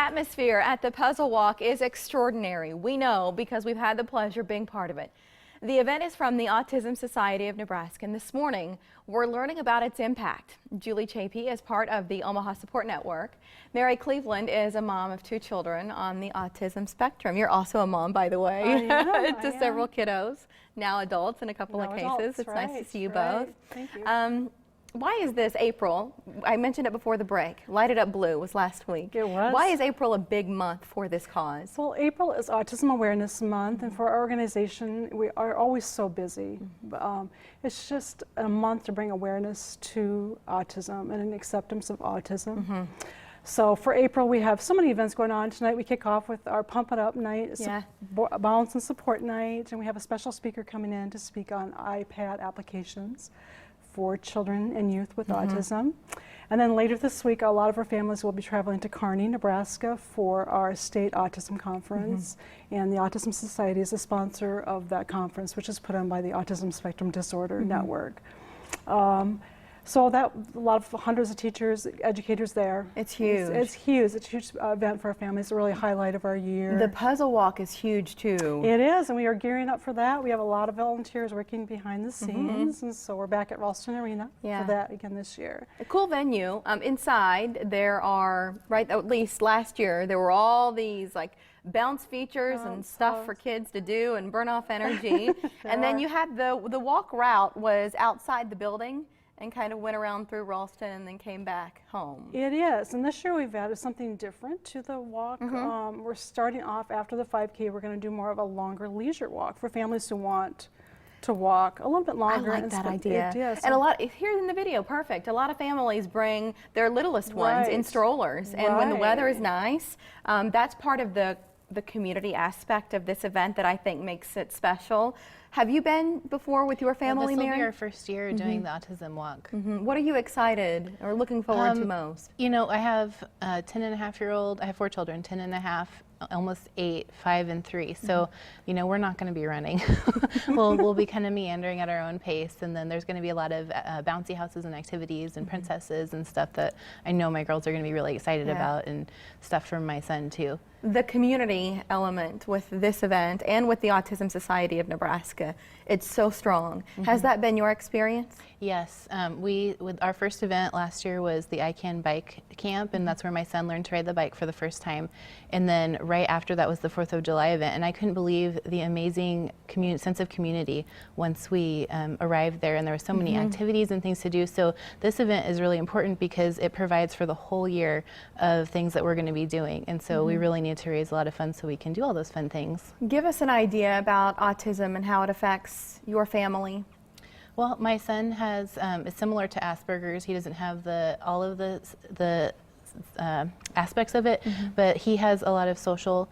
atmosphere at the Puzzle Walk is extraordinary. We know because we've had the pleasure being part of it. The event is from the Autism Society of Nebraska, and this morning we're learning about its impact. Julie Chapey is part of the Omaha Support Network. Mary Cleveland is a mom of 2 children on the autism spectrum. You're also a mom, by the way, to several kiddos, now adults in a couple of cases. It's nice to see you both. Thank you. Why is this April? I mentioned it before the break. Light It Up Blue was last week. It was. Why is April a big month for this cause? Well, April is Autism Awareness Month, and for our organization, we are always so busy. It's just a month to bring awareness to autism and an acceptance of autism. So for April, we have so many events going on. Tonight we kick off with our Pump It Up night, Balance and Support night, and we have a special speaker coming in to speak on iPad applications for children and youth with autism. And then later this week, a lot of our families will be traveling to Kearney, Nebraska for our state autism conference. And the Autism Society is a sponsor of that conference, which is put on by the Autism Spectrum Disorder Network. So that a lot of hundreds of teachers, educators there. It's huge. It's huge. It's a huge event for our families. It's really a highlight of our year. The Puzzle Walk is huge too. It is, and we are gearing up for that. We have a lot of volunteers working behind the scenes, and so we're back at Ralston Arena for that again this year. A cool venue. Inside there are, at least last year, there were all these like bounce features and stuff for kids to do and burn off energy. And then you had the walk route was outside the building and kind of went around through Ralston and then came back home. It is, and this year we've added something different to the walk. We're starting off after the 5K, we're going to do more of a longer leisure walk for families who want to walk a little bit longer. I like that idea. And a lot, here in the video, perfect. A lot of families bring their littlest ones in strollers, and when the weather is nice, that's part of the community aspect of this event that I think makes it special. Have you been before with your family, Mary? This will be our first year doing the Autism Walk. What are you excited or looking forward to most? You know, I have a 10-and-a-half-year-old. I have 4 children, 10 and a half, almost 8, 5, and 3. So, you know, we're not going to be running. we'll be kind of meandering at our own pace, and then there's going to be a lot of bouncy houses and activities and princesses and stuff that I know my girls are going to be really excited about, and stuff from my son too. The community element with this event and with the Autism Society of Nebraska, it's so strong. Has that been your experience? Yes, with our first event last year was the I Can Bike Camp, and that's where my son learned to ride the bike for the first time. And then right after that was the 4th of July event, and I couldn't believe the amazing sense of community once we arrived there, and there were so many activities and things to do. So this event is really important because it provides for the whole year of things that we're going to be doing, and so we really need to raise a lot of funds so we can do all those fun things. Give us an idea about autism and how it affects your family. Well, my son has, is similar to Asperger's. He doesn't have all of the aspects of it, but he has a lot of social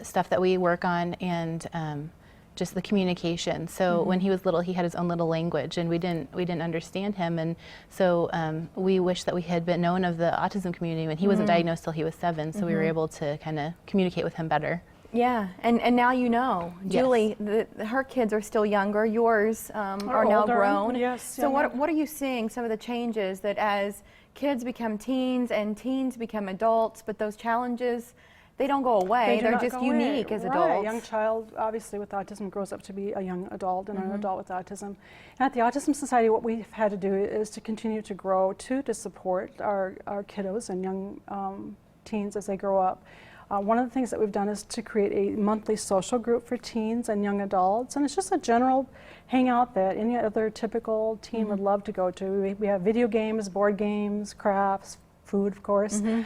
stuff that we work on, and just the communication. So when he was little, he had his own little language, and we didn't understand him, and so we wish that we had been known of the autism community when he wasn't diagnosed till he was 7, so we were able to kind of communicate with him better. Yeah, and now you know. Julie, her kids are still younger. Yours are now grown. Yes. So what are you seeing, some of the changes that as kids become teens and teens become adults, but those challenges, they don't go away. They're just unique as adults. A young child, obviously, with autism grows up to be a young adult and an adult with autism. And at the Autism Society, what we've had to do is to continue to grow, to support our kiddos and young teens as they grow up. One of the things that we've done is to create a monthly social group for teens and young adults, and it's just a general hangout that any other typical teen would love to go to. We have video games, board games, crafts, food, of course. And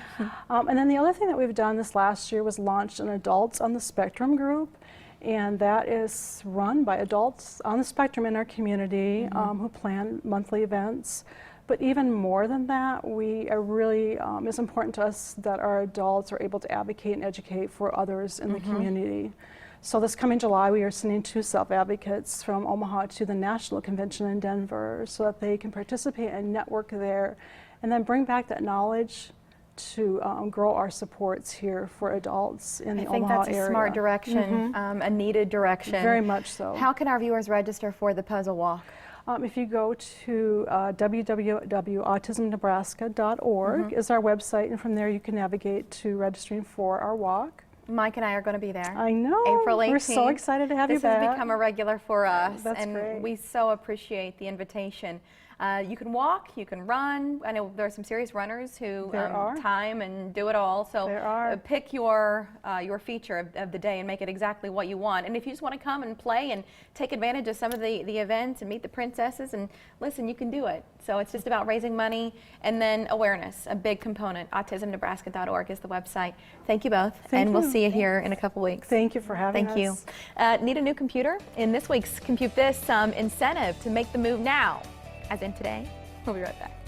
then the other thing that we've done this last year was launched an Adults on the Spectrum group, and that is run by adults on the spectrum in our community who plan monthly events. But even more than that, we are really, it's important to us that our adults are able to advocate and educate for others in the community. So this coming July, we are sending 2 self-advocates from Omaha to the National Convention in Denver so that they can participate and network there, and then bring back that knowledge to grow our supports here for adults in the Omaha area. I think that's a smart direction, a needed direction. Very much so. How can our viewers register for the Puzzle Walk? If you go to www.autismnebraska.org is our website, and from there you can navigate to registering for our walk. Mike and I are going to be there. I know. April 18th. We're so excited to have you back. This has become a regular for us, That's and great. we so appreciate the invitation. You can walk, you can run. I know there are some serious runners who time and do it all. So pick your feature of the day and make it exactly what you want. And if you just want to come and play and take advantage of some of the events and meet the princesses and listen, you can do it. So it's just about raising money and then awareness, a big component. AutismNebraska.org is the website. Thank you both, and we'll see you here in a couple weeks. Thank you for having us. Thank you. Need a new computer? In this week's Compute This, some incentive to make the move now. As in today. We'll be right back.